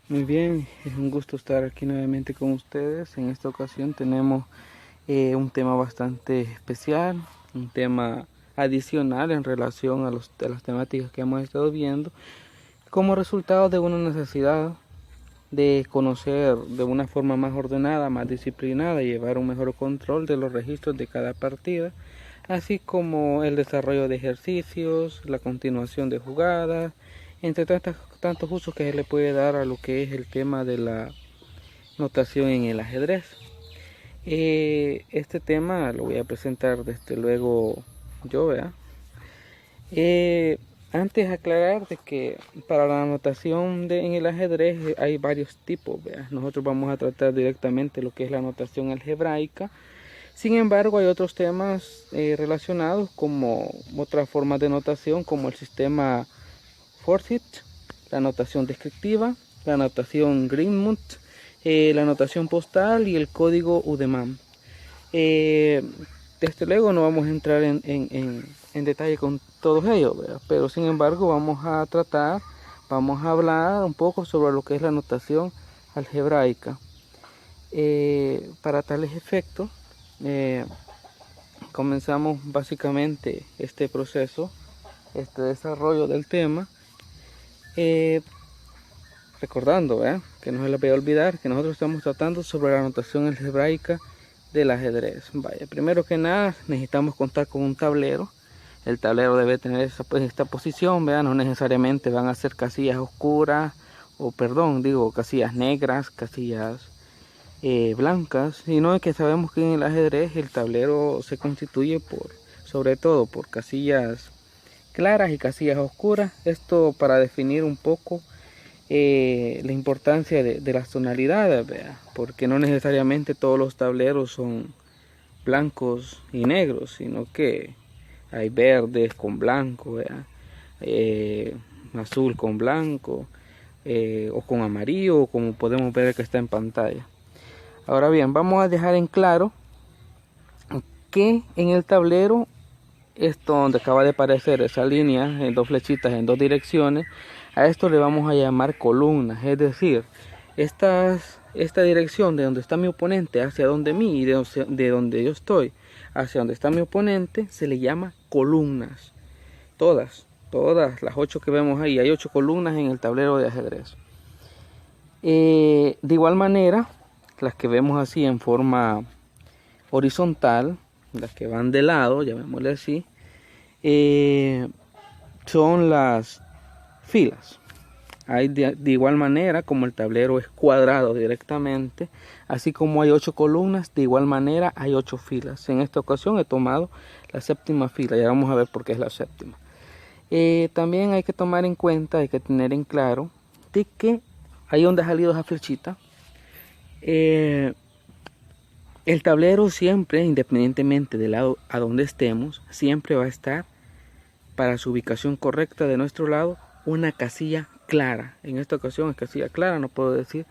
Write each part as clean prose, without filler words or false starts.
Muy bien, es un gusto estar aquí nuevamente con ustedes. En esta ocasión tenemos un tema bastante especial, un tema adicional en relación a las temáticas que hemos estado viendo, como resultado de una necesidad de conocer de una forma más ordenada, más disciplinada y llevar un mejor control de los registros de cada partida, así como el desarrollo de ejercicios, la continuación de jugadas, entre tantos usos que se le puede dar a lo que es el tema de la notación en el ajedrez. Este tema lo voy a presentar desde luego yo, ¿verdad? Eh, Antes aclarar de que para la notación en el ajedrez hay varios tipos, ¿verdad? Nosotros vamos a tratar directamente lo que es la notación algebraica. Sin embargo, hay otros temas relacionados como otras formas de notación como el sistema Forsyth, la notación descriptiva, la notación Greenmount, la notación postal y el código Udeman. Eh, Desde luego no vamos a entrar en detalle con todos ellos, ¿verdad? Pero sin embargo vamos a hablar un poco sobre lo que es la notación algebraica. Para tales efectos, eh, comenzamos básicamente este proceso, este desarrollo del tema, eh, recordando, ¿verdad?, que no se les vaya a olvidar que nosotros estamos tratando sobre la notación algebraica del ajedrez. Vaya, primero que nada necesitamos contar con un tablero. El tablero debe tener esta posición, ¿verdad? No necesariamente van a ser casillas oscuras, o perdón, digo casillas negras, casillas blancas, sino que sabemos que en el ajedrez el tablero se constituye sobre todo por casillas claras y casillas oscuras. Esto para definir un poco la importancia de las tonalidades, ¿verdad? Porque no necesariamente todos los tableros son blancos y negros, sino que hay verdes con blanco, ¿verdad? Eh, Azul con blanco, o con amarillo, como podemos ver que está en pantalla. Ahora bien, vamos a dejar en claro que en el tablero, esto donde acaba de aparecer esa línea en dos flechitas en dos direcciones, a esto le vamos a llamar columnas. Es decir, esta dirección de donde está mi oponente hacia donde mí, y de donde yo estoy hacia donde está mi oponente, se le llama columnas. Todas las 8 que vemos ahí, hay 8 columnas en el tablero de ajedrez. De igual manera, las que vemos así en forma horizontal, las que van de lado, llamémosle así, son las filas. Hay de igual manera, como el tablero es cuadrado directamente, así como hay 8 columnas, de igual manera hay 8 filas. En esta ocasión he tomado la séptima fila, ya vamos a ver por qué es la séptima. También hay que tomar en cuenta, hay que tener en claro de que ahí donde ha salido esa flechita, el tablero siempre, independientemente del lado a donde estemos, siempre va a estar para su ubicación correcta de nuestro lado una casilla clara. En esta ocasión es casilla clara, no puedo decir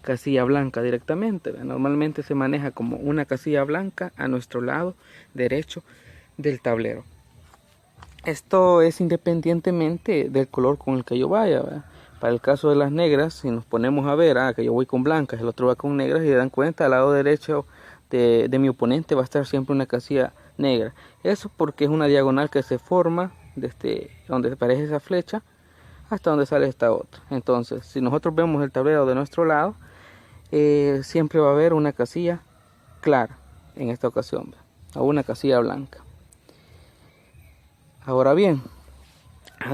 casilla blanca directamente. Normalmente se maneja como una casilla blanca a nuestro lado derecho del tablero. Esto es independientemente del color con el que yo vaya, ¿verdad? Para el caso de las negras, si nos ponemos a ver, que yo voy con blancas, el otro va con negras, y se dan cuenta, al lado derecho de mi oponente va a estar siempre una casilla negra. Eso porque es una diagonal que se forma desde donde aparece esa flecha hasta donde sale esta otra. Entonces, si nosotros vemos el tablero de nuestro lado, siempre va a haber una casilla clara en esta ocasión, o una casilla blanca. Ahora bien,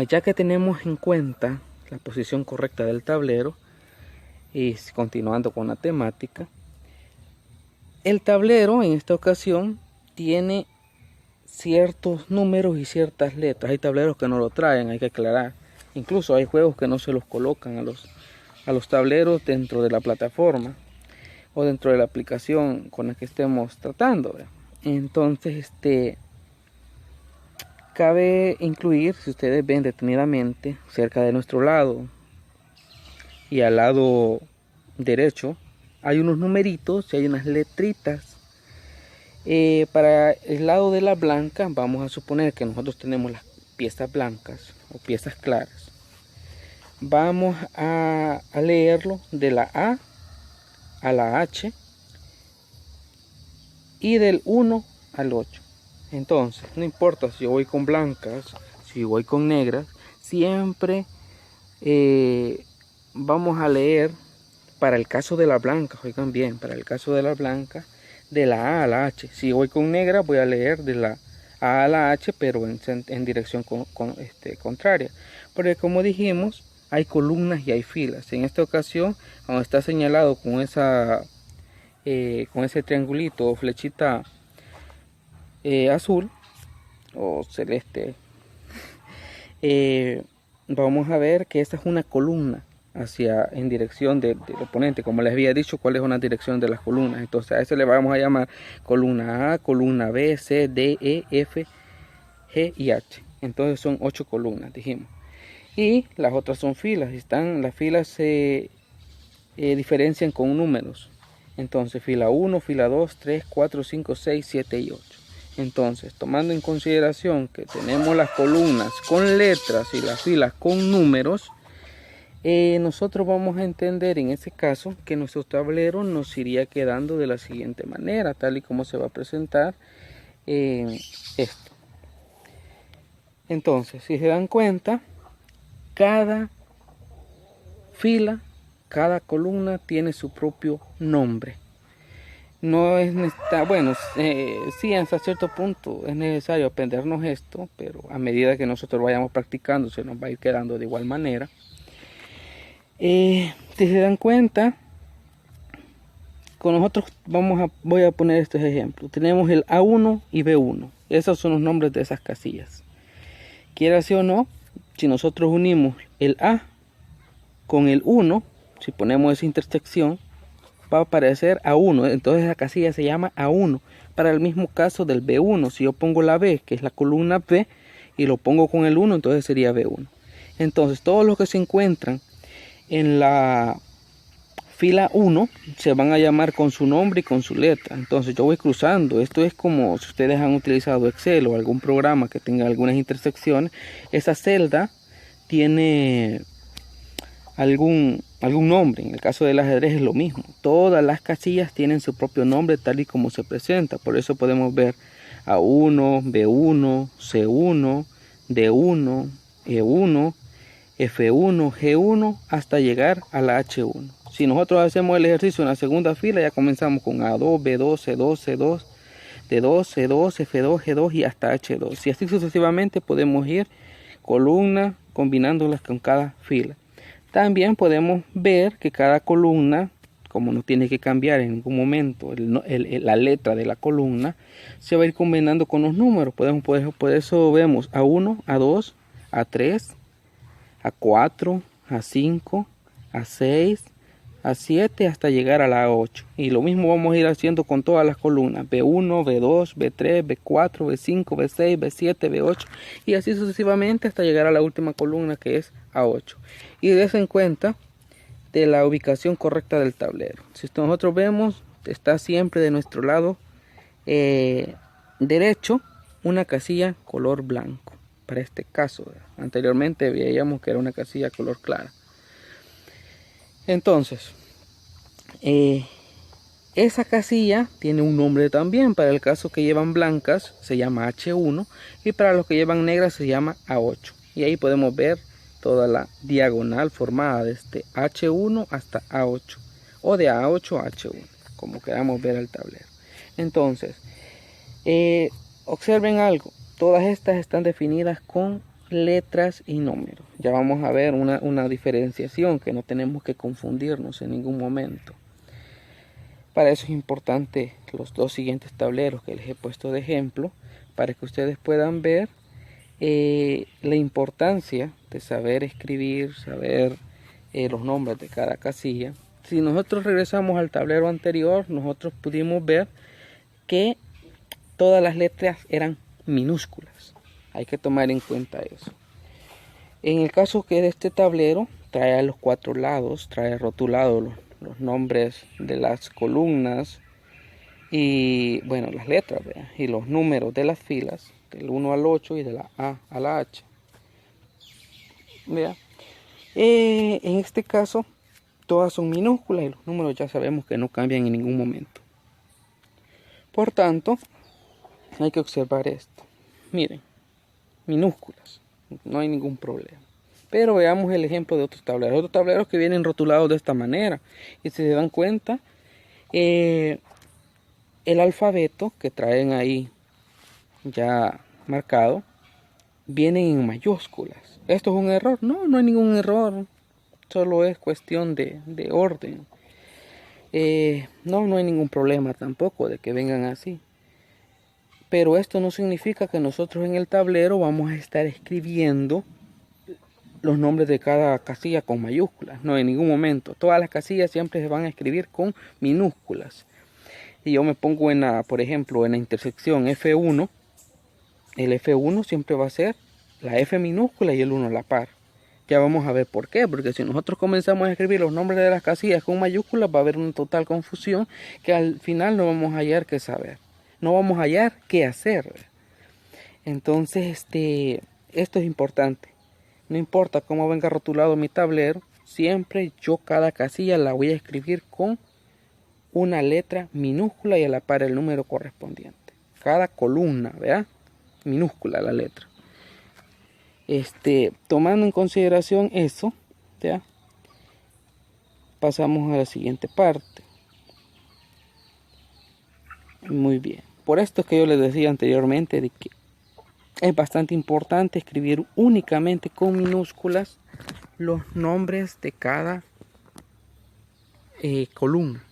ya que tenemos en cuenta la posición correcta del tablero, y continuando con la temática, el tablero en esta ocasión tiene ciertos números y ciertas letras. Hay tableros que no lo traen, hay que aclarar. Incluso hay juegos que no se los colocan a los tableros dentro de la plataforma o dentro de la aplicación con la que estemos tratando, ¿verdad? Entonces, cabe incluir, si ustedes ven detenidamente, cerca de nuestro lado y al lado derecho, hay unos numeritos y hay unas letritas. Para el lado de la blanca, vamos a suponer que nosotros tenemos las piezas blancas o piezas claras. vamos a leerlo de la A a la H y del 1 al 8. Entonces, no importa si yo voy con blancas, si voy con negras, siempre vamos a leer, para el caso de la blanca, oigan bien, para el caso de la blanca, de la A a la H. Si voy con negra, voy a leer de la A a la H, pero en dirección contraria. Porque como dijimos, hay columnas y hay filas. En esta ocasión, donde está señalado con ese triangulito o flechita azul o celeste, vamos a ver que esta es una columna en dirección del oponente. Como les había dicho, cuál es una dirección de las columnas. Entonces a eso le vamos a llamar columna A, columna B, C, D, E, F, G y H. Entonces son 8 columnas, dijimos. Y las otras son filas. Las filas se diferencian con números. Entonces fila 1, fila 2, 3, 4, 5, 6, 7 y 8. Entonces, tomando en consideración que tenemos las columnas con letras y las filas con números, nosotros vamos a entender en ese caso que nuestro tablero nos iría quedando de la siguiente manera, tal y como se va a presentar esto. Entonces, si se dan cuenta, cada fila, cada columna tiene su propio nombre. No es bueno, sí, hasta cierto punto es necesario aprendernos esto, pero a medida que nosotros vayamos practicando se nos va a ir quedando de igual manera. Si se dan cuenta, con nosotros voy a poner estos ejemplos. Tenemos el A1 y B1. Esos son los nombres de esas casillas. Quiera sí o no, si nosotros unimos el A con el 1, si ponemos esa intersección, va a aparecer A1, entonces la casilla se llama A1. Para el mismo caso del B1, si yo pongo la B, que es la columna B, y lo pongo con el 1, entonces sería B1. Entonces todos los que se encuentran en la fila 1 se van a llamar con su nombre y con su letra. Entonces yo voy cruzando. Esto es como si ustedes han utilizado Excel o algún programa que tenga algunas intersecciones. Esa celda tiene algún nombre. En el caso del ajedrez es lo mismo. Todas las casillas tienen su propio nombre tal y como se presenta. Por eso podemos ver A1, B1, C1, D1, E1, F1, G1 hasta llegar a la H1. Si nosotros hacemos el ejercicio en la segunda fila, ya comenzamos con A2, B2, C2, C2, D2, C2, F2, G2 y hasta H2. Y así sucesivamente podemos ir columna combinándolas con cada fila. También podemos ver que cada columna, como no tiene que cambiar en ningún momento la letra de la columna, se va a ir combinando con los números. Por eso vemos A1, A2, A3, A4, A5, A6, A7 hasta llegar a la A8. Y lo mismo vamos a ir haciendo con todas las columnas. B1, B2, B3, B4, B5, B6, B7, B8 y así sucesivamente hasta llegar a la última columna que es A8. Y des en cuenta de la ubicación correcta del tablero. Si nosotros vemos, está siempre de nuestro lado derecho una casilla color blanco. Para este caso, anteriormente veíamos que era una casilla color clara. Entonces, esa casilla tiene un nombre también. Para el caso que llevan blancas se llama H1 y para los que llevan negras se llama A8. Y ahí podemos ver toda la diagonal formada desde H1 hasta A8 o de A8 a H1, como queramos ver el tablero. Entonces, observen algo. Todas estas están definidas con letras y números. Ya vamos a ver una diferenciación que no tenemos que confundirnos en ningún momento. Para eso es importante los dos siguientes tableros que les he puesto de ejemplo, para que ustedes puedan ver la importancia de saber escribir, saber los nombres de cada casilla. Si nosotros regresamos al tablero anterior, nosotros pudimos ver que todas las letras eran minúsculas. Hay que tomar en cuenta eso. En el caso que de este tablero trae a los 4 lados, trae rotulados los nombres de las columnas y bueno, las letras, ¿verdad? Y los números de las filas, del 1 al 8 y de la A a la H. ¿Verdad? En este caso, todas son minúsculas y los números ya sabemos que no cambian en ningún momento. Por tanto, hay que observar esto. Miren, minúsculas, no hay ningún problema. Pero veamos el ejemplo de otros tableros. Otros tableros que vienen rotulados de esta manera. Y si se dan cuenta, el alfabeto que traen ahí ya marcado, vienen en mayúsculas. ¿Esto es un error? No, no hay ningún error. Solo es cuestión de orden. No hay ningún problema tampoco de que vengan así. Pero esto no significa que nosotros en el tablero vamos a estar escribiendo los nombres de cada casilla con mayúsculas. No, en ningún momento. Todas las casillas siempre se van a escribir con minúsculas. Y yo me pongo por ejemplo, en la intersección F1. El F1 siempre va a ser la F minúscula y el 1 a la par. Ya vamos a ver por qué. Porque si nosotros comenzamos a escribir los nombres de las casillas con mayúsculas, va a haber una total confusión que al final no vamos a hallar qué saber. No vamos a hallar qué hacer. Entonces, esto es importante. No importa cómo venga rotulado mi tablero, siempre yo cada casilla la voy a escribir con una letra minúscula y a la par el número correspondiente. Cada columna, ¿verdad? Minúscula la letra. Tomando en consideración eso, ¿ya? Pasamos a la siguiente parte. Muy bien. Por esto es que yo les decía anteriormente de que es bastante importante escribir únicamente con minúsculas los nombres de cada columna.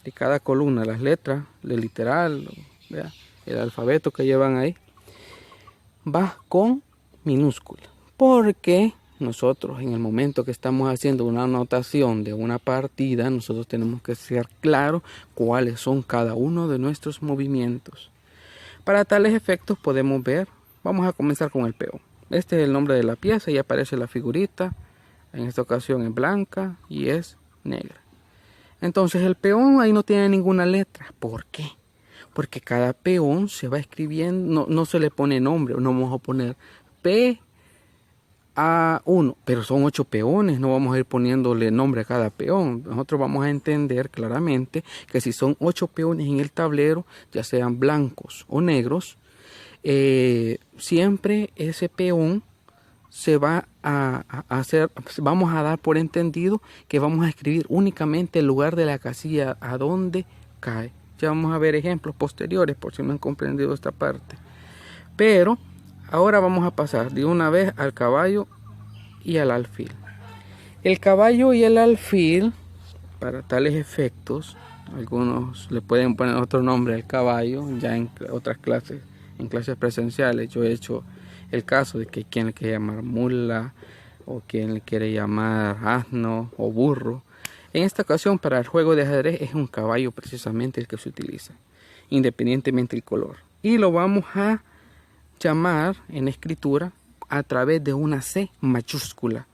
De cada columna, las letras, el literal, ¿verdad? El alfabeto que llevan ahí, va con minúscula. Porque nosotros en el momento que estamos haciendo una anotación de una partida, nosotros tenemos que ser claros cuáles son cada uno de nuestros movimientos. Para tales efectos podemos ver, vamos a comenzar con el peón. Este es el nombre de la pieza y aparece la figurita. En esta ocasión es blanca y es negra. Entonces el peón ahí no tiene ninguna letra. ¿Por qué? Porque cada peón se va escribiendo, no se le pone nombre, no vamos a poner P a 1, pero son 8 peones, no vamos a ir poniéndole nombre a cada peón. Nosotros vamos a entender claramente que si son 8 peones en el tablero, ya sean blancos o negros, siempre ese peón se va a hacer, vamos a dar por entendido que vamos a escribir únicamente el lugar de la casilla a donde cae. Ya vamos a ver ejemplos posteriores por si no han comprendido esta parte. Pero ahora vamos a pasar de una vez al caballo y al alfil. El caballo y el alfil, para tales efectos, algunos le pueden poner otro nombre al caballo, ya en otras clases, en clases presenciales, yo he hecho el caso de que quien le quiere llamar mula, o quien le quiere llamar asno o burro. En esta ocasión, para el juego de ajedrez, es un caballo precisamente el que se utiliza, independientemente del color. Y lo vamos a llamar en escritura a través de una C mayúscula.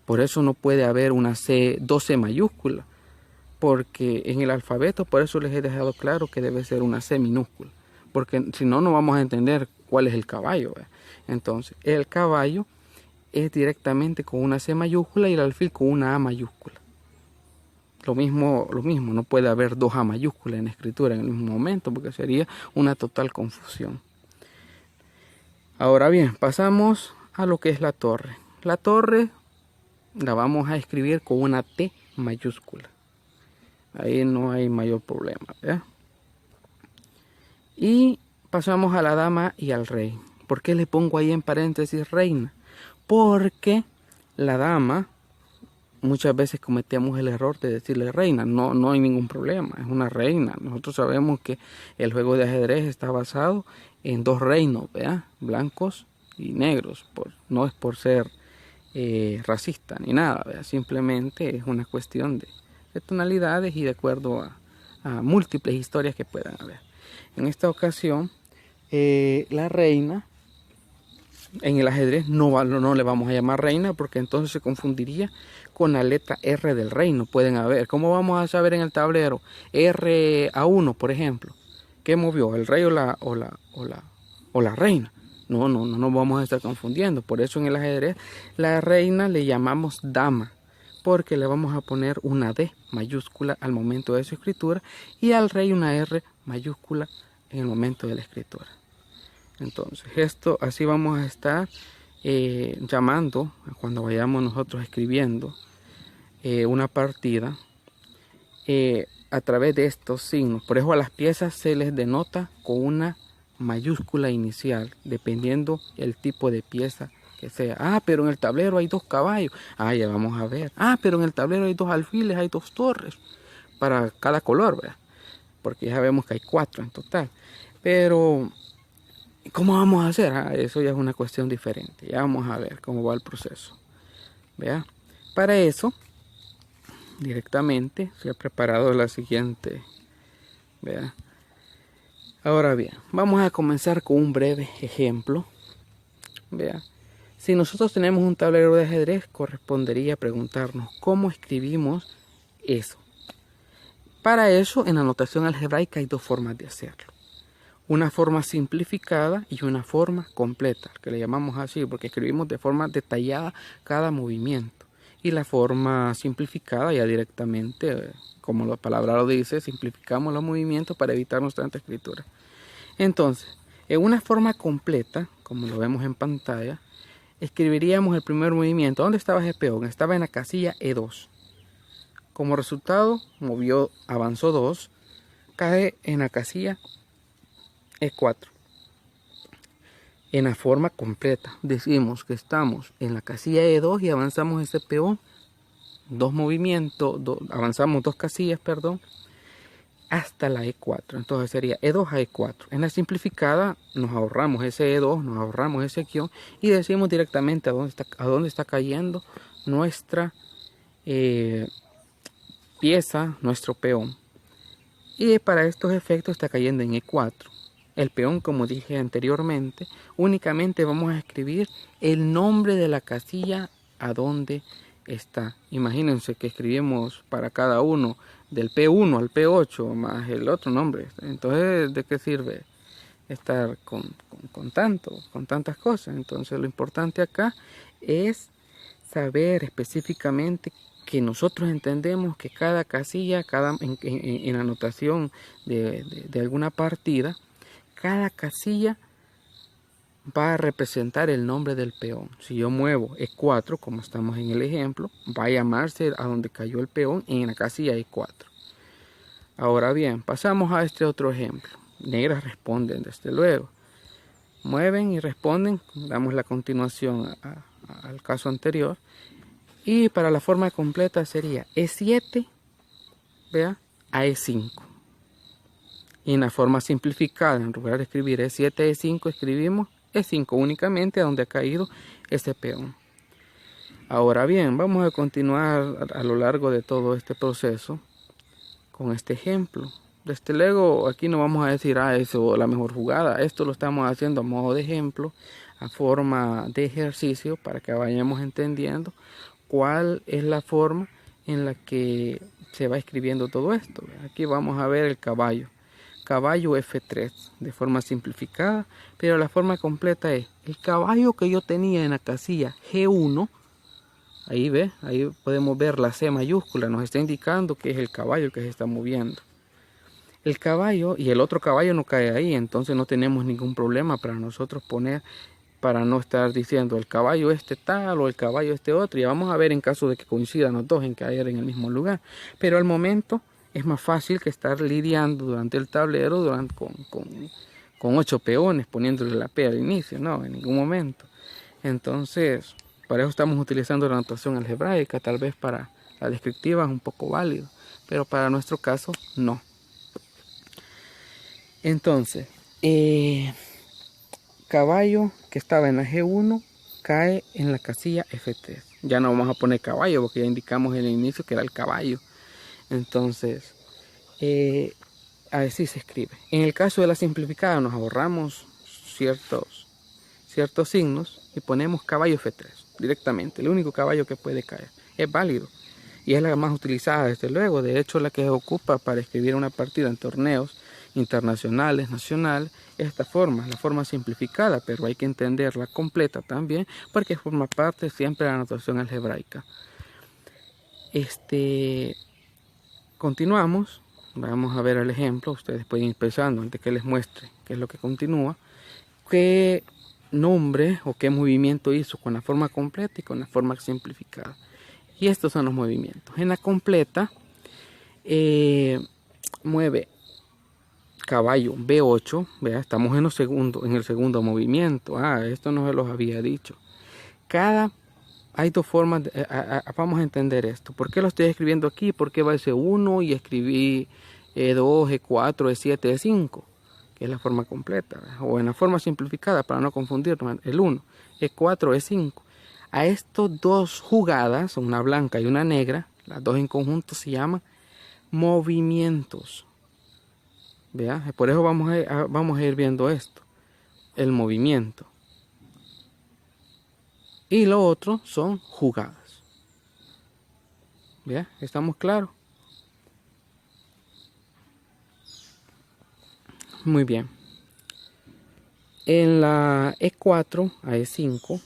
Por eso no puede haber una C, 12 mayúscula, porque en el alfabeto, por eso les he dejado claro que debe ser una C minúscula, porque si no, no vamos a entender cuál es el caballo, ¿verdad? Entonces, el caballo es directamente con una C mayúscula y el alfil con una A mayúscula. Lo mismo, no puede haber 2 A mayúsculas en escritura en el mismo momento, porque sería una total confusión. Ahora bien, pasamos a lo que es la torre. La torre la vamos a escribir con una T mayúscula. Ahí no hay mayor problema, ¿verdad? Y pasamos a la dama y al rey. ¿Por qué le pongo ahí en paréntesis reina? Porque la dama, muchas veces cometemos el error de decirle reina. No hay ningún problema, es una reina. Nosotros sabemos que el juego de ajedrez está basado en 2 reinos, ¿verdad? Blancos y negros. No es por ser racista ni nada, ¿verdad? Simplemente es una cuestión de tonalidades y de acuerdo a múltiples historias que puedan haber. En esta ocasión, la reina, en el ajedrez no le vamos a llamar reina porque entonces se confundiría con la letra R del reino. Pueden haber, ¿cómo vamos a saber en el tablero? R a 1, por ejemplo. ¿Qué movió? ¿El rey o la reina? No nos vamos a estar confundiendo. Por eso en el ajedrez la reina le llamamos dama, porque le vamos a poner una D mayúscula al momento de su escritura y al rey una R mayúscula en el momento de la escritura. Entonces esto así vamos a estar llamando cuando vayamos nosotros escribiendo una partida a través de estos signos. Por eso a las piezas se les denota con una mayúscula inicial, dependiendo el tipo de pieza que sea. Ah, pero en el tablero hay 2 caballos. Ah, ya vamos a ver. Ah, pero en el tablero hay 2 alfiles, hay 2 torres para cada color, ¿verdad? Porque ya sabemos que hay 4 en total. Pero ¿cómo vamos a hacer? Ah, eso ya es una cuestión diferente. Ya vamos a ver cómo va el proceso. ¿Vea? Para eso, directamente, se ha preparado la siguiente. ¿Vea? Ahora bien, vamos a comenzar con un breve ejemplo. Vea, si nosotros tenemos un tablero de ajedrez, correspondería preguntarnos cómo escribimos eso. Para eso, en la notación algebraica hay 2 formas de hacerlo. Una forma simplificada y una forma completa, que le llamamos así, porque escribimos de forma detallada cada movimiento. Y la forma simplificada ya directamente, como la palabra lo dice, simplificamos los movimientos para evitarnos tanta escritura. Entonces, en una forma completa, como lo vemos en pantalla, escribiríamos el primer movimiento. ¿Dónde estaba ese peón? Estaba en la casilla E2. Como resultado, avanzó 2, cae en la casilla E4. En la forma completa, decimos que estamos en la casilla E2 y avanzamos ese peón 2 movimientos, avanzamos 2 casillas, perdón, hasta la E4. Entonces sería E2 a E4. En la simplificada nos ahorramos ese E2, nos ahorramos ese guión y decimos directamente a dónde está cayendo nuestra pieza, nuestro peón. Y para estos efectos está cayendo en E4. El peón, como dije anteriormente, únicamente vamos a escribir el nombre de la casilla a donde está. Imagínense que escribimos para cada uno del P1 al P8 más el otro nombre. Entonces, ¿de qué sirve estar con tantas cosas? Entonces, lo importante acá es saber específicamente que nosotros entendemos que cada casilla, en la anotación de alguna partida, cada casilla va a representar el nombre del peón. Si yo muevo E4, como estamos en el ejemplo, va a llamarse a donde cayó el peón en la casilla E4. Ahora bien, pasamos a este otro ejemplo. Negras responden desde luego. Mueven y responden, damos la continuación al caso anterior. Y para la forma completa sería E7, vea, a E5. Y en la forma simplificada, en lugar de escribir E7, E5, escribimos E5 únicamente a donde ha caído ese peón. Ahora bien, vamos a continuar a lo largo de todo este proceso con este ejemplo. Desde luego, aquí no vamos a decir, eso es la mejor jugada. Esto lo estamos haciendo a modo de ejemplo, a forma de ejercicio, para que vayamos entendiendo cuál es la forma en la que se va escribiendo todo esto. Aquí vamos a ver el caballo. Caballo F3 de forma simplificada, pero la forma completa es el caballo que yo tenía en la casilla G1. Ahí ve, ahí podemos ver la C mayúscula, nos está indicando que es el caballo que se está moviendo. El caballo y el otro caballo no cae ahí, entonces no tenemos ningún problema para nosotros poner, para no estar diciendo el caballo este tal o el caballo este otro. Y vamos a ver en caso de que coincidan los dos en caer en el mismo lugar. Pero al momento es más fácil que estar lidiando durante el tablero con 8 peones, poniéndole la P al inicio, no, en ningún momento. Entonces, para eso estamos utilizando la notación algebraica, tal vez para la descriptiva es un poco válido, pero para nuestro caso no. Entonces, caballo que estaba en la G1 cae en la casilla F3. Ya no vamos a poner caballo porque ya indicamos en el inicio que era el caballo. Entonces, así se escribe. En el caso de la simplificada nos ahorramos ciertos signos y ponemos caballo F3 directamente. El único caballo que puede caer. Es válido y es la más utilizada desde luego. De hecho, la que se ocupa para escribir una partida en torneos internacionales, nacionales, esta forma, la forma simplificada, pero hay que entenderla completa también, porque forma parte siempre de la notación algebraica. Continuamos, vamos a ver el ejemplo, ustedes pueden ir pensando antes que les muestre qué es lo que continúa, qué nombre o qué movimiento hizo con la forma completa y con la forma simplificada. Y estos son los movimientos. En la completa mueve caballo B8, vea, estamos en el segundo movimiento. Esto no se los había dicho. Hay dos formas, vamos a entender esto. ¿Por qué lo estoy escribiendo aquí? ¿Por qué va ese 1 y escribí E2, E4, E7, E5? Que es la forma completa, ¿verdad? O en la forma simplificada para no confundirnos, el 1, E4, E5. A estas dos jugadas, una blanca y una negra, las dos en conjunto se llaman movimientos. ¿Vea? Por eso vamos a ir viendo esto, el movimiento. Y lo otro son jugadas. ¿Vea? ¿Estamos claros? Muy bien. En la E4 a E5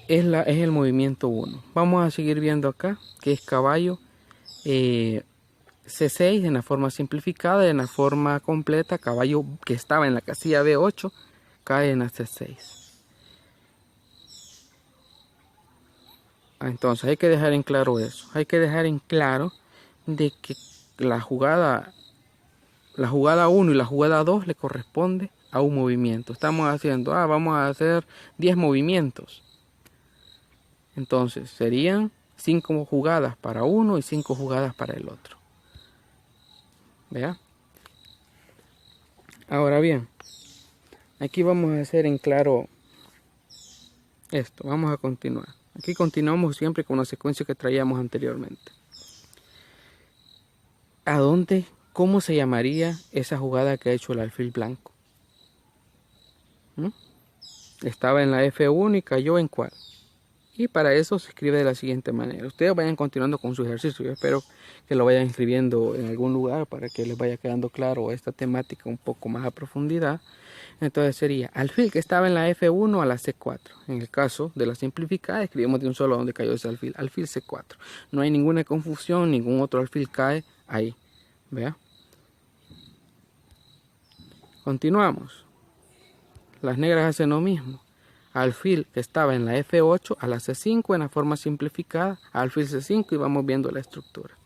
es el movimiento 1. Vamos a seguir viendo acá que es caballo C6 en la forma simplificada, y en la forma completa caballo que estaba en la casilla B8 cae en la C6. Entonces hay que dejar en claro eso, hay que dejar en claro de que la jugada 1 y la jugada 2 le corresponde a un movimiento. Estamos haciendo, vamos a hacer 10 movimientos. Entonces serían 5 jugadas para uno y 5 jugadas para el otro. ¿Vea? Ahora bien, aquí vamos a hacer en claro esto. Vamos a continuar. Aquí continuamos siempre con la secuencia que traíamos anteriormente. ¿Cómo se llamaría esa jugada que ha hecho el alfil blanco? Estaba en la F1 y cayó en cuál. Y para eso se escribe de la siguiente manera. Ustedes vayan continuando con su ejercicio. Yo espero que lo vayan escribiendo en algún lugar para que les vaya quedando claro esta temática un poco más a profundidad. Entonces sería alfil que estaba en la F1 a la C4. En el caso de la simplificada escribimos de un solo donde cayó ese alfil. Alfil C4. No hay ninguna confusión, ningún otro alfil cae ahí. ¿Vea? Continuamos. Las negras hacen lo mismo. Alfil que estaba en la F8 a la C5 en la forma simplificada, alfil C5 y vamos viendo la estructura.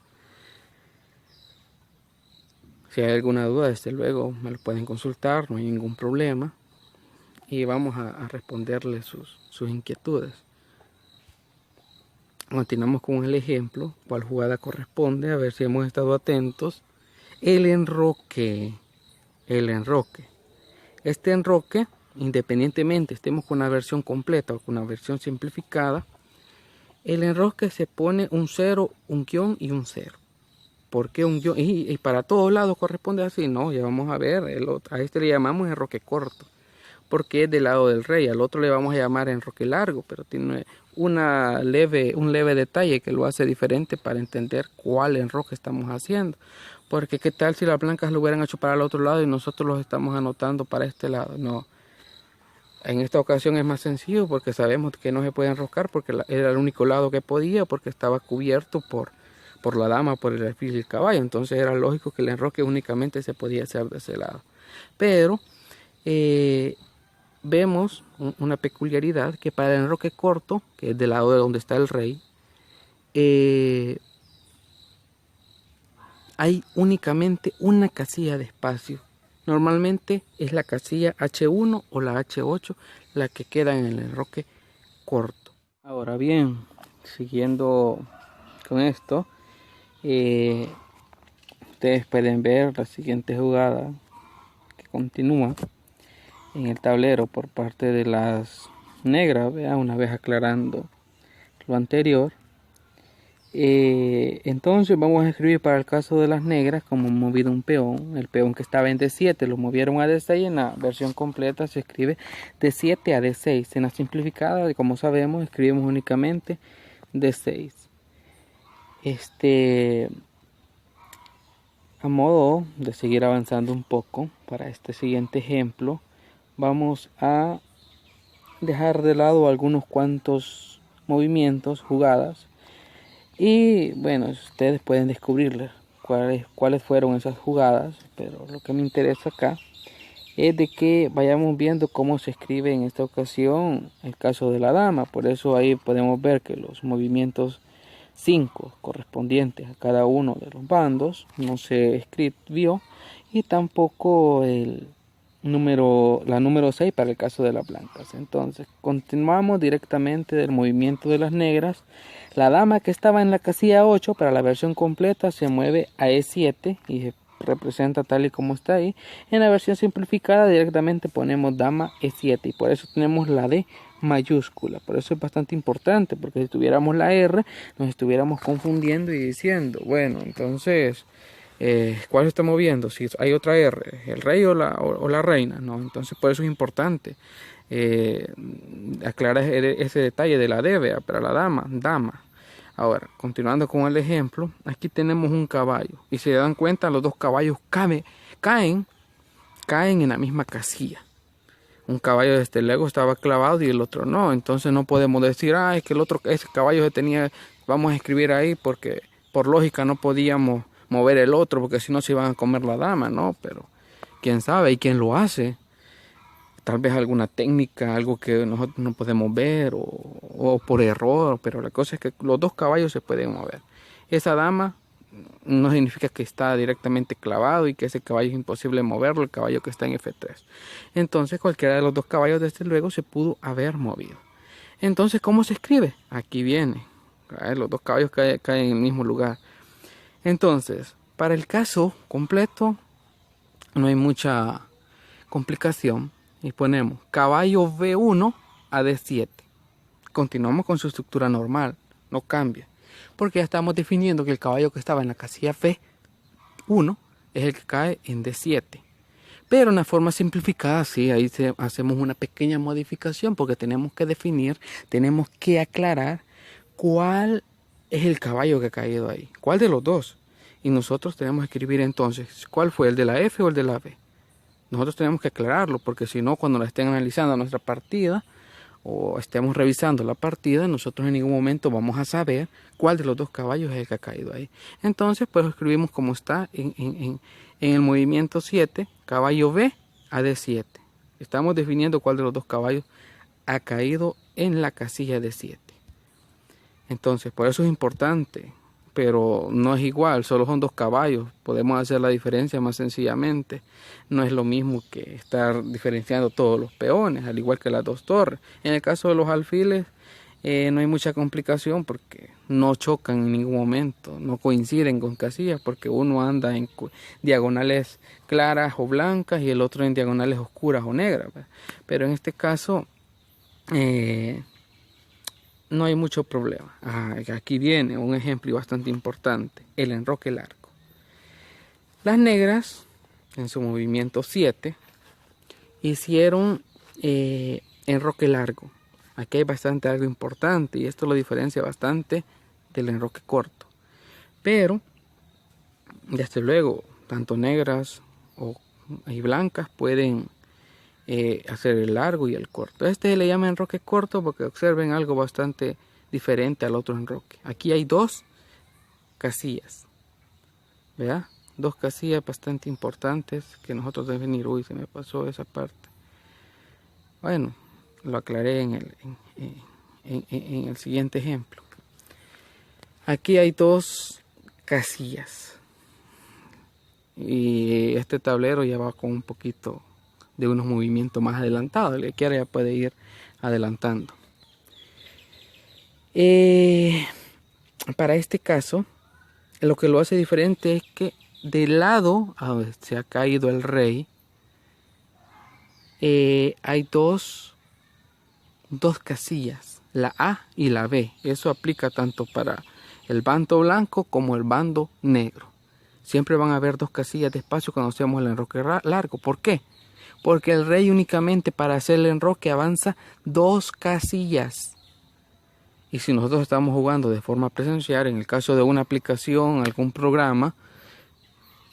Si hay alguna duda, desde luego me lo pueden consultar, no hay ningún problema. Y vamos a responderles sus inquietudes. Continuamos con el ejemplo, cuál jugada corresponde, a ver si hemos estado atentos. El enroque. Este enroque, independientemente estemos con una versión completa o con una versión simplificada, el enroque se pone un 0, un guión y un 0. ¿Por qué un guión? Y para todos lados corresponde así, no, ya vamos a ver, a este le llamamos enroque corto, porque es del lado del rey. Al otro le vamos a llamar enroque largo, pero tiene un leve detalle que lo hace diferente para entender cuál enroque estamos haciendo. Porque qué tal si las blancas lo hubieran hecho para el otro lado y nosotros los estamos anotando para este lado. No, en esta ocasión es más sencillo porque sabemos que no se puede enroscar porque era el único lado que podía, porque estaba cubierto por la dama, por el alfil y el caballo. Entonces era lógico que el enroque únicamente se podía hacer de ese lado. Pero vemos una peculiaridad, que para el enroque corto, que es del lado de donde está el rey, hay únicamente una casilla de espacio. Normalmente es la casilla H1 o la H8 la que queda en el enroque corto. Ahora bien, siguiendo con esto, ustedes pueden ver la siguiente jugada que continúa en el tablero por parte de las negras. Vea, una vez aclarando lo anterior. Entonces vamos a escribir para el caso de las negras como movido un peón. El peón que estaba en D7 lo movieron a D6. En la versión completa se escribe D7 a D6. En la simplificada, como sabemos, escribimos únicamente D6. A modo de seguir avanzando un poco para este siguiente ejemplo, vamos a dejar de lado algunos cuantos movimientos, jugadas, y bueno, ustedes pueden descubrir cuáles fueron esas jugadas, pero lo que me interesa acá es de que vayamos viendo cómo se escribe en esta ocasión el caso de la dama. Por eso ahí podemos ver que los movimientos 5 correspondientes a cada uno de los bandos no se escribió, y tampoco la número 6 para el caso de las blancas. Entonces continuamos directamente del movimiento de las negras. La dama, que estaba en la casilla 8 para la versión completa, se mueve a E7 y se representa tal y como está ahí. En la versión simplificada directamente ponemos dama E7, y por eso tenemos la D mayúscula. Por eso es bastante importante, porque si tuviéramos la R nos estuviéramos confundiendo y diciendo, bueno, entonces ¿cuál se está moviendo? Si hay otra R, el rey o la reina, ¿no? Entonces por eso es importante aclarar ese detalle de la D, ¿vea? Para la dama, dama. Ahora, continuando con el ejemplo, aquí tenemos un caballo, y si se dan cuenta, los dos caballos caen en la misma casilla. Un caballo desde luego estaba clavado y el otro no. Entonces no podemos decir, es que ese caballo se tenía, vamos a escribir ahí, porque por lógica no podíamos mover el otro, porque si no se iban a comer la dama, ¿no? Pero quién sabe, y quién lo hace. Tal vez alguna técnica, algo que nosotros no podemos ver, o por error, pero la cosa es que los dos caballos se pueden mover. Esa dama no significa que está directamente clavado y que ese caballo es imposible moverlo, el caballo que está en F3. Entonces cualquiera de los dos caballos desde luego se pudo haber movido. Entonces, ¿cómo se escribe? Aquí viene. Los dos caballos caen en el mismo lugar. Entonces, para el caso completo no hay mucha complicación, y ponemos caballo V1 a D7. Continuamos con su estructura normal, no cambia, porque ya estamos definiendo que el caballo que estaba en la casilla V1 es el que cae en D7. Pero en la forma simplificada, sí, ahí hacemos una pequeña modificación, porque tenemos que definir, tenemos que aclarar cuál es el caballo que ha caído ahí, cuál de los dos. Y nosotros tenemos que escribir entonces cuál fue, el de la F o el de la B. Nosotros tenemos que aclararlo, porque si no, cuando la estén analizando nuestra partida o estemos revisando la partida, nosotros en ningún momento vamos a saber cuál de los dos caballos es el que ha caído ahí. Entonces, pues escribimos como está en el movimiento 7, caballo B a D7. Estamos definiendo cuál de los dos caballos ha caído en la casilla D7. Entonces, por eso es importante, pero no es igual, solo son dos caballos. Podemos hacer la diferencia más sencillamente. No es lo mismo que estar diferenciando todos los peones, al igual que las dos torres. En el caso de los alfiles, no hay mucha complicación, porque no chocan en ningún momento, no coinciden con casillas, porque uno anda en diagonales claras o blancas y el otro en diagonales oscuras o negras. Pero en este caso no hay mucho problema. Aquí viene un ejemplo bastante importante, el enroque largo. Las negras, en su movimiento 7, hicieron enroque largo. Aquí hay bastante algo importante, y esto lo diferencia bastante del enroque corto. Pero, desde luego, tanto negras y blancas pueden hacer el largo y el corto. Este le llama enroque corto porque observen algo bastante diferente al otro enroque. Aquí hay dos casillas, ¿verdad? Dos casillas bastante importantes que nosotros debemos definir. Uy, se me pasó esa parte. Bueno, lo aclaré en el siguiente ejemplo. Aquí hay dos casillas y este tablero ya va con un poquito de unos movimientos más adelantados. El que quiera ya puede ir adelantando. Para este caso, lo que lo hace diferente es que del lado a donde se ha caído el rey, hay dos casillas, la A y la B. Eso aplica tanto para el bando blanco como el bando negro. Siempre van a haber dos casillas de espacio cuando hacemos el enroque largo. ¿Por qué? Porque el rey únicamente para hacer el enroque avanza dos casillas. Y si nosotros estamos jugando de forma presencial, en el caso de una aplicación, algún programa,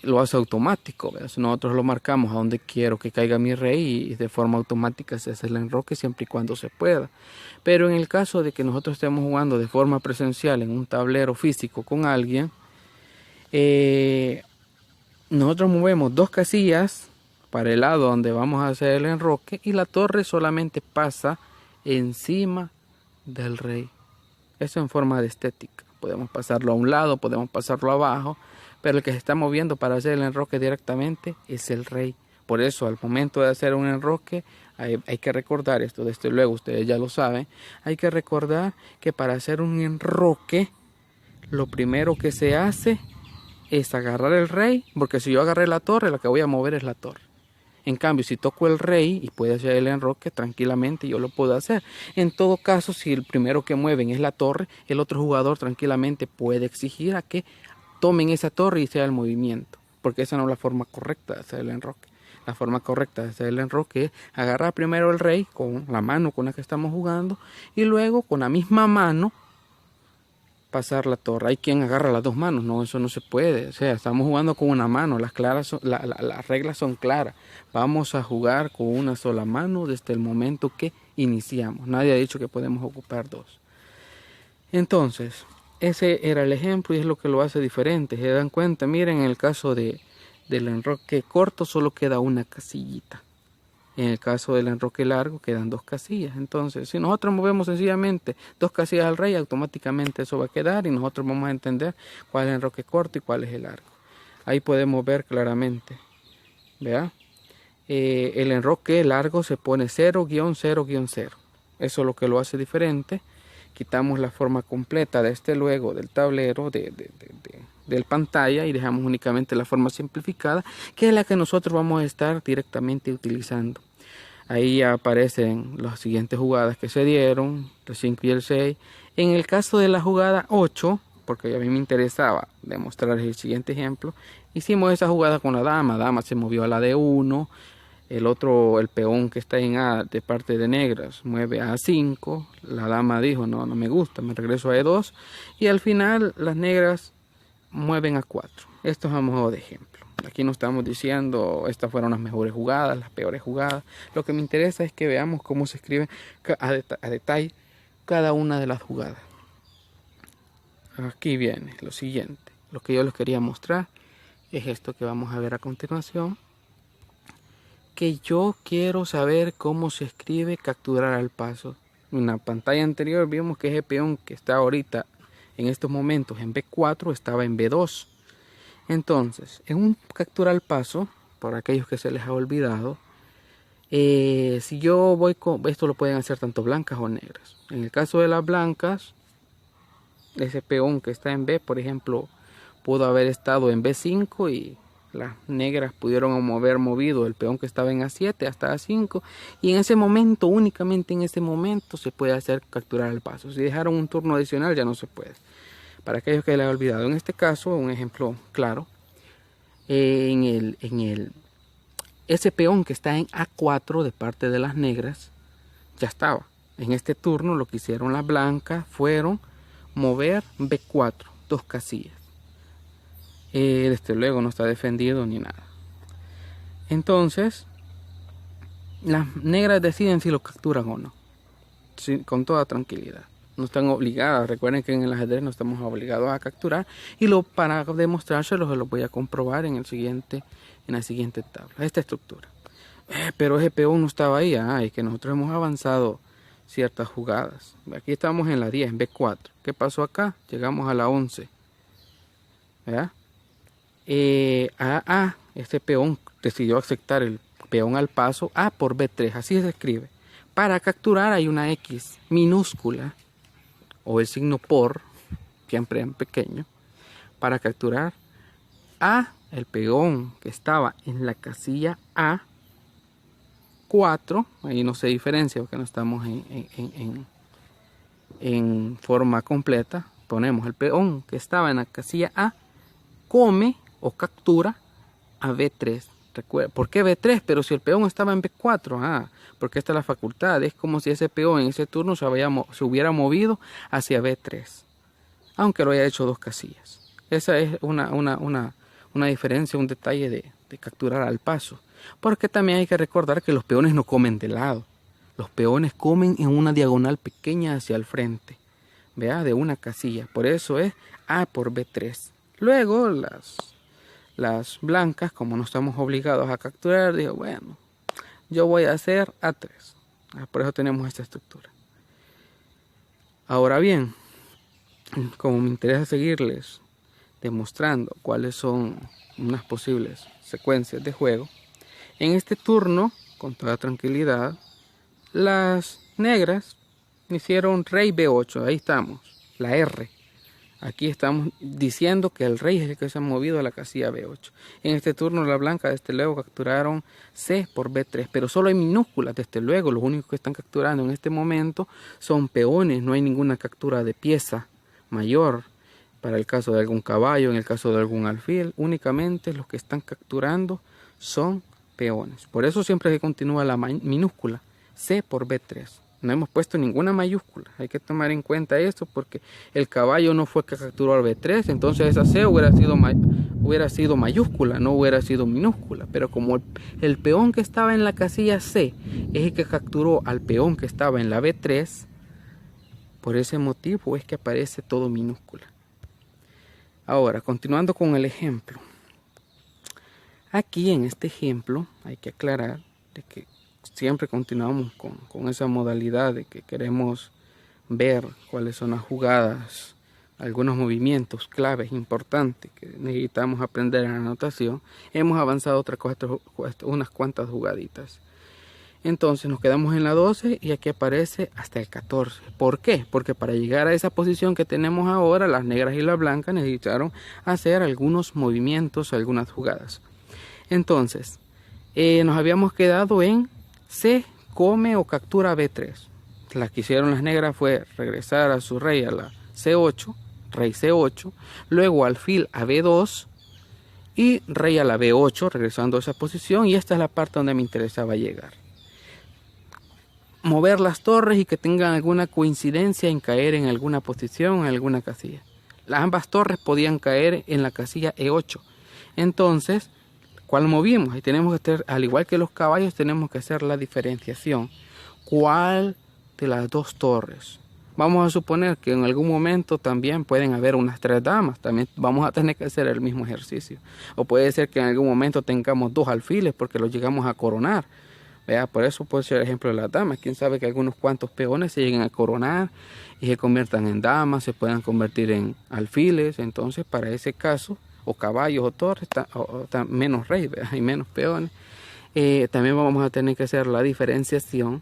lo hace automático, ¿verdad? Si nosotros lo marcamos a donde quiero que caiga mi rey y de forma automática se hace el enroque siempre y cuando se pueda. Pero en el caso de que nosotros estemos jugando de forma presencial en un tablero físico con alguien, nosotros movemos 2 casillas para el lado donde vamos a hacer el enroque y la torre solamente pasa encima del rey. Eso en forma de estética. Podemos pasarlo a un lado, podemos pasarlo abajo, pero el que se está moviendo para hacer el enroque directamente es el rey. Por eso al momento de hacer un enroque hay que recordar esto, desde luego ustedes ya lo saben, hay que recordar que para hacer un enroque lo primero que se hace es agarrar el rey, porque si yo agarré la torre, lo que voy a mover es la torre. En cambio, si toco el rey y puede hacer el enroque tranquilamente, yo lo puedo hacer. En todo caso, si el primero que mueven es la torre, el otro jugador tranquilamente puede exigir a que tomen esa torre y sea el movimiento, porque esa no es la forma correcta de hacer el enroque. La forma correcta de hacer el enroque es agarrar primero el rey con la mano con la que estamos jugando y luego con la misma mano pasar la torre. Hay quien agarra las 2 manos, no, eso no se puede. O sea, estamos jugando con una mano, las reglas son claras. Vamos a jugar con una sola mano desde el momento que iniciamos. Nadie ha dicho que podemos ocupar 2. Entonces, ese era el ejemplo y es lo que lo hace diferente. Se dan cuenta, miren, en el caso del enroque corto solo queda una casillita. En el caso del enroque largo quedan 2 casillas. Entonces, si nosotros movemos sencillamente 2 casillas al rey, automáticamente eso va a quedar y nosotros vamos a entender cuál es el enroque corto y cuál es el largo. Ahí podemos ver claramente. ¿Vea? El enroque largo se pone 0-0-0. Eso es lo que lo hace diferente. Quitamos la forma completa de este luego del tablero del pantalla y dejamos únicamente la forma simplificada, que es la que nosotros vamos a estar directamente utilizando. Ahí ya aparecen las siguientes jugadas que se dieron, el 5 y el 6. En el caso de la jugada 8, porque a mí me interesaba demostrarles el siguiente ejemplo, hicimos esa jugada con la dama se movió a la D1, el peón que está en A de parte de negras mueve a A5, la dama dijo no me gusta, me regreso a E2 y al final las negras mueven a 4. Esto es a modo de ejemplo. Aquí no estamos diciendo estas fueron las mejores jugadas, las peores jugadas. Lo que me interesa es que veamos cómo se escribe a detalle cada una de las jugadas. Aquí viene lo siguiente. Lo que yo les quería mostrar es esto que vamos a ver a continuación. Que yo quiero saber cómo se escribe capturar al paso. En la pantalla anterior vimos que ese peón que está ahorita en estos momentos en B4 estaba en B2. Entonces, en un captura al paso, para aquellos que se les ha olvidado, si yo voy con... Esto lo pueden hacer tanto blancas o negras. En el caso de las blancas, ese peón que está en B, por ejemplo, pudo haber estado en B5 y las negras pudieron haber movido el peón que estaba en A7 hasta A5 y en ese momento, únicamente en ese momento, se puede hacer capturar al paso. Si dejaron un turno adicional ya no se puede. Para aquellos que les han olvidado, en este caso, un ejemplo claro, ese peón que está en A4 de parte de las negras, ya estaba. En este turno lo que hicieron las blancas fueron mover B4, 2 casillas. Desde luego no está defendido ni nada. Entonces, las negras deciden si lo capturan o no, con toda tranquilidad. No están obligadas, recuerden que en el ajedrez no estamos obligados a capturar y para demostrárselo se lo voy a comprobar en la siguiente tabla, esta estructura. Pero ese peón no estaba ahí, es que nosotros hemos avanzado ciertas jugadas. Aquí estamos en la 10, en B4. ¿Qué pasó acá? Llegamos a la 11. ¿Verdad? Este peón decidió aceptar el peón al paso A por B3, así se escribe. Para capturar hay una X minúscula o el signo por, siempre en pequeño, para capturar a el peón que estaba en la casilla A4, ahí no se diferencia porque no estamos en forma completa, ponemos el peón que estaba en la casilla A, come o captura a B3, ¿Por qué B3? Pero si el peón estaba en B4, porque esta es la facultad. Es como si ese peón en ese turno se hubiera movido hacia B3, aunque lo haya hecho 2 casillas. Esa es una diferencia, un detalle de capturar al paso. Porque también hay que recordar que los peones no comen de lado. Los peones comen en una diagonal pequeña hacia el frente, ¿vea? De una casilla. Por eso es A por B3. Luego las blancas, como no estamos obligados a capturar, digo, bueno, yo voy a hacer A3. Por eso tenemos esta estructura. Ahora bien, como me interesa seguirles demostrando cuáles son unas posibles secuencias de juego, en este turno, con toda tranquilidad, las negras hicieron rey B8. Ahí estamos, la R. Aquí estamos diciendo que el rey es el que se ha movido a la casilla B8. En este turno la blanca desde luego capturaron C por B3, pero solo hay minúsculas desde luego. Los únicos que están capturando en este momento son peones, no hay ninguna captura de pieza mayor. Para el caso de algún caballo, en el caso de algún alfil, únicamente los que están capturando son peones. Por eso siempre se continúa la minúscula, C por B3. No hemos puesto ninguna mayúscula. Hay que tomar en cuenta esto porque el caballo no fue que capturó al B3, entonces esa C hubiera sido mayúscula, no hubiera sido minúscula. Pero como el peón que estaba en la casilla C es el que capturó al peón que estaba en la B3, por ese motivo es que aparece todo minúscula. Ahora, continuando con el ejemplo. Aquí en este ejemplo hay que aclarar de que siempre continuamos con esa modalidad de que queremos ver cuáles son las jugadas, algunos movimientos claves importantes que necesitamos aprender en la anotación. Hemos avanzado unas cuantas jugaditas. Entonces nos quedamos en la 12 y aquí aparece hasta el 14. ¿Por qué? Porque para llegar a esa posición que tenemos ahora, las negras y las blancas necesitaron hacer algunos movimientos, algunas jugadas. Entonces, nos habíamos quedado en C, come o captura B3. La que hicieron las negras fue regresar a su rey a la C8, rey C8, luego alfil a B2 y rey a la B8, regresando a esa posición, y esta es la parte donde me interesaba llegar. Mover las torres y que tengan alguna coincidencia en caer en alguna posición, en alguna casilla. Ambas torres podían caer en la casilla E8. Entonces, ¿cuál movimos? Ahí tenemos que hacer, al igual que los caballos, tenemos que hacer la diferenciación. ¿Cuál de las dos torres? Vamos a suponer que en algún momento también pueden haber unas 3 damas. También vamos a tener que hacer el mismo ejercicio. O puede ser que en algún momento tengamos 2 alfiles porque los llegamos a coronar. ¿Vea? Por eso puede ser el ejemplo de las damas. Quién sabe que algunos cuantos peones se lleguen a coronar y se conviertan en damas, se puedan convertir en alfiles. Entonces, para ese caso, o caballos o torres, menos rey, ¿vea? Y menos peones. También vamos a tener que hacer la diferenciación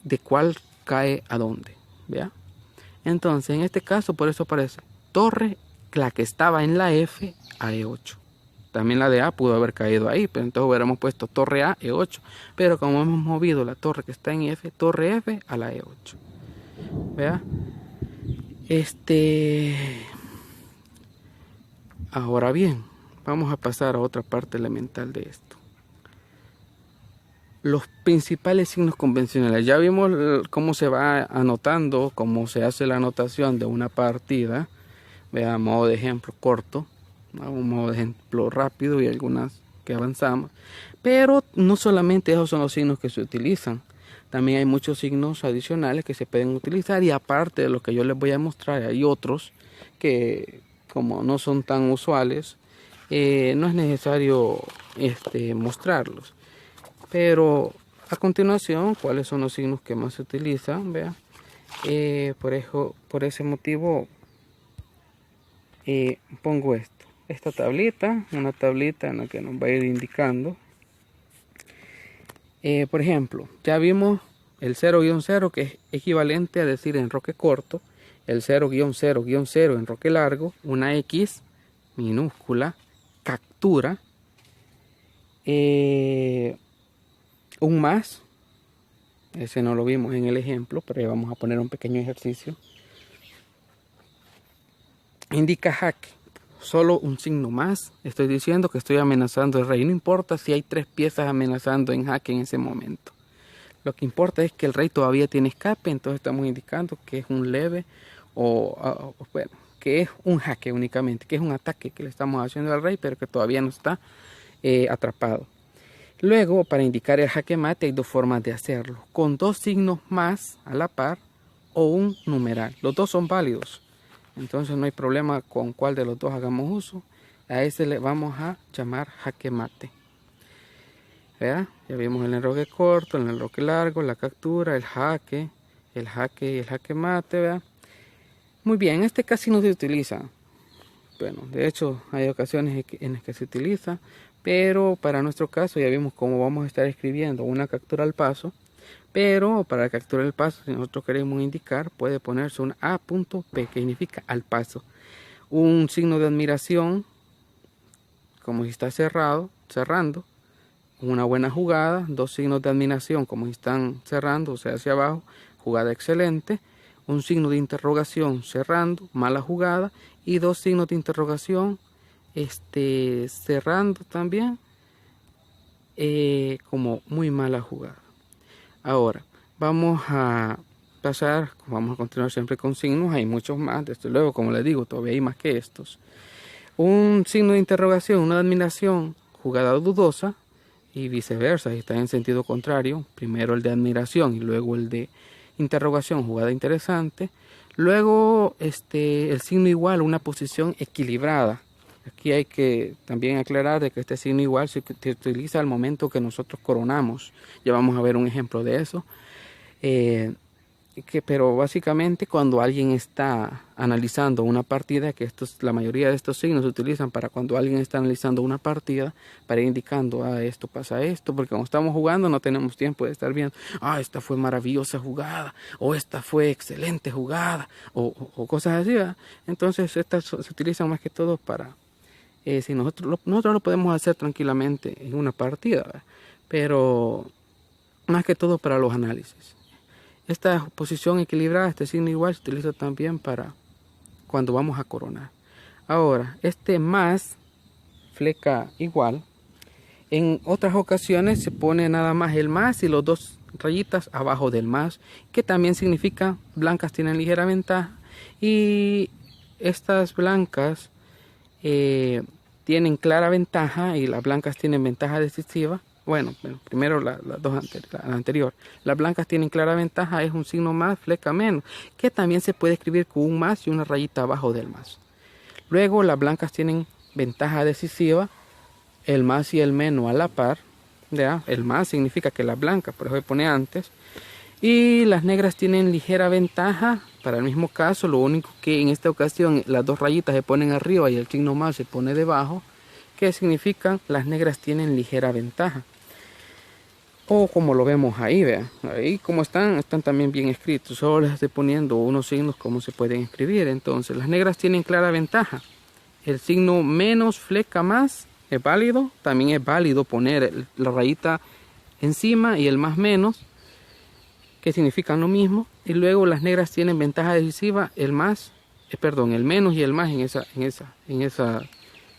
de cuál cae a dónde, ¿vea? Entonces, en este caso, por eso aparece torre, la que estaba en la F, a E8. También la de A pudo haber caído ahí, pero entonces hubiéramos puesto torre A, E8. Pero como hemos movido la torre que está en F, torre F a la E8. ¿Vea? Ahora bien, vamos a pasar a otra parte elemental de esto. Los principales signos convencionales. Ya vimos cómo se va anotando, cómo se hace la anotación de una partida. Vea, modo de ejemplo corto. Un modo de ejemplo rápido y algunas que avanzamos, pero no solamente esos son los signos que se utilizan, también hay muchos signos adicionales que se pueden utilizar, y aparte de lo que yo les voy a mostrar hay otros que como no son tan usuales, no es necesario mostrarlos. Pero a continuación, ¿cuáles son los signos que más se utilizan? Vea, por ese motivo pongo esta tablita, una tablita en la que nos va a ir indicando. Por ejemplo, ya vimos el 0-0, que es equivalente a decir enroque corto, el 0-0-0 enroque largo, una X minúscula, captura, un más, ese no lo vimos en el ejemplo, pero ya vamos a poner un pequeño ejercicio, indica jaque. solo un signo más, estoy diciendo que estoy amenazando el rey. No importa si hay 3 piezas amenazando en jaque en ese momento. Lo que importa es que el rey todavía tiene escape, entonces estamos indicando que es un leve bueno, que es un jaque únicamente, que es un ataque que le estamos haciendo al rey, pero que todavía no está atrapado. Luego, para indicar el jaque mate hay 2 formas de hacerlo, con 2 signos más a la par o un numeral. Los 2 son válidos, entonces no hay problema con cuál de los 2 hagamos uso. A ese le vamos a llamar jaque mate. ¿Verdad? Ya vimos el enroque corto, el enroque largo, la captura, el jaque y el jaque mate. ¿Verdad? Muy bien, este casi no se utiliza. Bueno, de hecho hay ocasiones en las que se utiliza, pero para nuestro caso ya vimos cómo vamos a estar escribiendo una captura al paso. Pero para capturar el paso, si nosotros queremos indicar, puede ponerse un A.P, que significa al paso. Un signo de admiración, como si está cerrando. Una buena jugada, 2 signos de admiración, como si están cerrando, o sea, hacia abajo, jugada excelente. Un signo de interrogación, cerrando, mala jugada. Y 2 signos de interrogación, cerrando también, como muy mala jugada. Ahora, vamos a continuar siempre con signos. Hay muchos más, desde luego, como les digo, todavía hay más que estos. Un signo de interrogación, una de admiración, jugada dudosa, y viceversa, si está en sentido contrario, primero el de admiración y luego el de interrogación, jugada interesante. Luego el signo igual, una posición equilibrada. Aquí hay que también aclarar de que este signo igual se utiliza al momento que nosotros coronamos. Ya vamos a ver un ejemplo de eso. Pero básicamente cuando alguien está analizando una partida, que la mayoría de estos signos se utilizan para cuando alguien está analizando una partida, para ir indicando, esto pasa esto, porque cuando estamos jugando no tenemos tiempo de estar viendo, esta fue maravillosa jugada, o esta fue excelente jugada, o cosas así, ¿verdad? Entonces estas se utilizan más que todo para, si nosotros lo podemos hacer tranquilamente en una partida, ¿verdad? Pero más que todo para los análisis. Esta posición equilibrada, este signo igual, se utiliza también para cuando vamos a coronar. Ahora, este más, fleca igual, en otras ocasiones se pone nada más el más y los 2 rayitas abajo del más, que también significa blancas tienen ligera ventaja. Y estas blancas tienen clara ventaja y las blancas tienen ventaja decisiva. Bueno, primero la anterior. Las blancas tienen clara ventaja, es un signo más, fleca menos, que también se puede escribir con un más y una rayita abajo del más. Luego las blancas tienen ventaja decisiva, el más y el menos a la par. ¿Ya? El más significa que las blancas, por eso se pone antes. Y las negras tienen ligera ventaja, para el mismo caso, lo único que en esta ocasión las 2 rayitas se ponen arriba y el signo más se pone debajo, que significan las negras tienen ligera ventaja. O como lo vemos ahí, vean, ahí como están también bien escritos. Solo les estoy poniendo unos signos como se pueden escribir. Entonces, las negras tienen clara ventaja. El signo menos fleca más es válido. También es válido poner la rayita encima y el más menos, que significan lo mismo. Y luego las negras tienen ventaja decisiva, el menos y el más en esa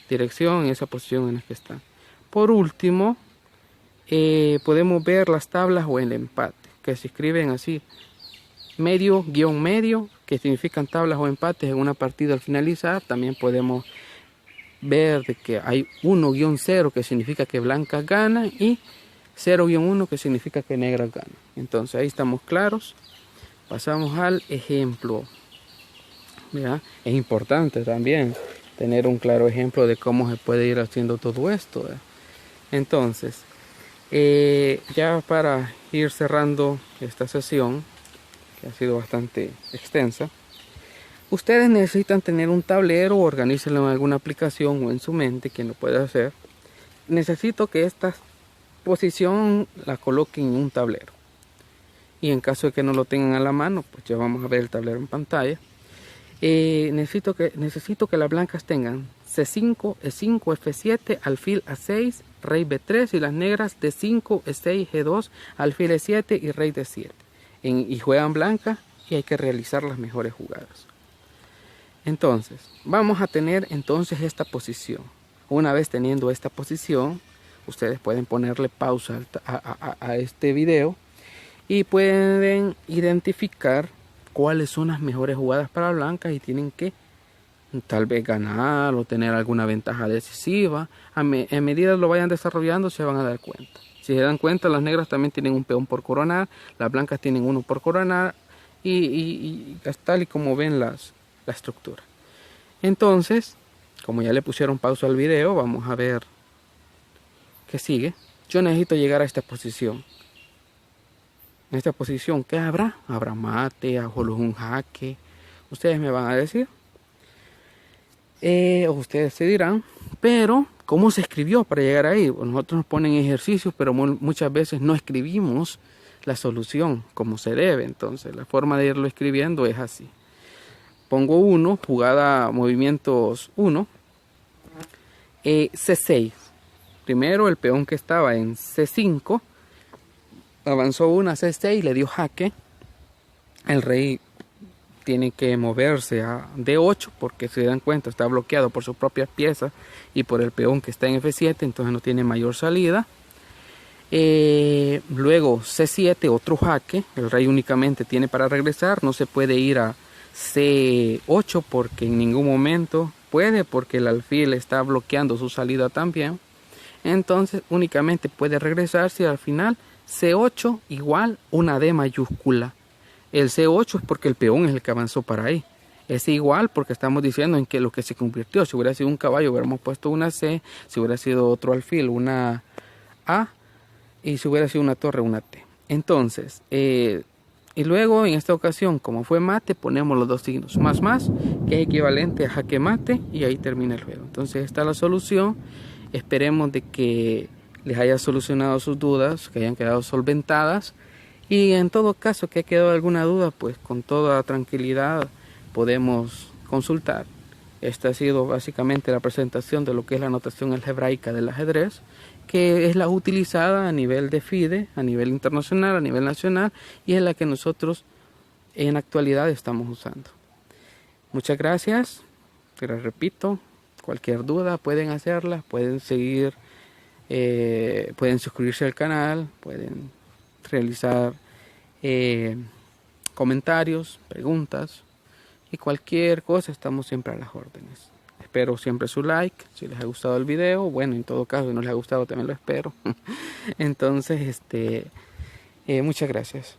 dirección, en esa posición en la que están. Por último, podemos ver las tablas o el empate, que se escriben así: medio, guión medio, que significan tablas o empates en una partida al finalizar. También podemos ver de que hay 1-0, que significa que blancas ganan, y 0-1, que significa que negras ganan. Entonces ahí estamos claros. Pasamos al ejemplo. ¿Ya? Es importante también tener un claro ejemplo de cómo se puede ir haciendo todo esto. ¿Ya? Entonces, ya para ir cerrando esta sesión, que ha sido bastante extensa, ustedes necesitan tener un tablero o organícenlo en alguna aplicación o en su mente, quien lo puede hacer. Necesito que esta posición la coloquen en un tablero. Y en caso de que no lo tengan a la mano, pues ya vamos a ver el tablero en pantalla. Necesito que las blancas tengan C5, E5, F7, alfil A6, rey B3, y las negras D5, E6, G2, alfil E7 y rey D7. Y juegan blancas y hay que realizar las mejores jugadas. Entonces, vamos a tener entonces esta posición. Una vez teniendo esta posición, ustedes pueden ponerle pausa a este video y pueden identificar cuáles son las mejores jugadas para blancas y tienen que tal vez ganar o tener alguna ventaja decisiva. A medida lo vayan desarrollando se van a dar cuenta. Si se dan cuenta, las negras también tienen un peón por coronar, las blancas tienen uno por coronar y tal y como ven la estructura. Entonces, como ya le pusieron pausa al video, vamos a ver qué sigue. Yo necesito llegar a esta posición. En esta posición, ¿qué habrá? Habrá mate, solo un jaque. Ustedes me van a decir. O ustedes se dirán. Pero, ¿cómo se escribió para llegar ahí? Nosotros nos ponen ejercicios, pero muchas veces no escribimos la solución como se debe. Entonces, la forma de irlo escribiendo es así. Pongo 1, jugada movimientos 1, C6. Primero el peón que estaba en C5 avanzó una a C6, le dio jaque. El rey tiene que moverse a D8 porque si se dan cuenta está bloqueado por sus propias piezas y por el peón que está en F7, entonces no tiene mayor salida. Luego C7, otro jaque. El rey únicamente tiene para regresar, no se puede ir a C8 porque en ningún momento puede, porque el alfil está bloqueando su salida también. Entonces únicamente puede regresarse al final C8 igual una D mayúscula. El C8 es porque el peón es el que avanzó para ahí. Es igual porque estamos diciendo en que lo que se convirtió. Si hubiera sido un caballo hubiéramos puesto una C, si hubiera sido otro alfil una A y si hubiera sido una torre una T. Entonces, y luego en esta ocasión, como fue mate, ponemos los dos signos más, que es equivalente a jaque mate, y ahí termina el juego. Entonces esta es la solución. Esperemos de que les haya solucionado sus dudas, que hayan quedado solventadas. Y en todo caso que haya quedado alguna duda, pues con toda tranquilidad podemos consultar. Esta ha sido básicamente la presentación de lo que es la notación algebraica del ajedrez, que es la utilizada a nivel de FIDE, a nivel internacional, a nivel nacional, y es la que nosotros en la actualidad estamos usando. Muchas gracias, pero repito, cualquier duda pueden hacerla, pueden seguir, pueden suscribirse al canal, pueden realizar comentarios, preguntas y cualquier cosa, estamos siempre a las órdenes. Espero siempre su like, si les ha gustado el video, bueno, en todo caso, si no les ha gustado también lo espero. Entonces, muchas gracias.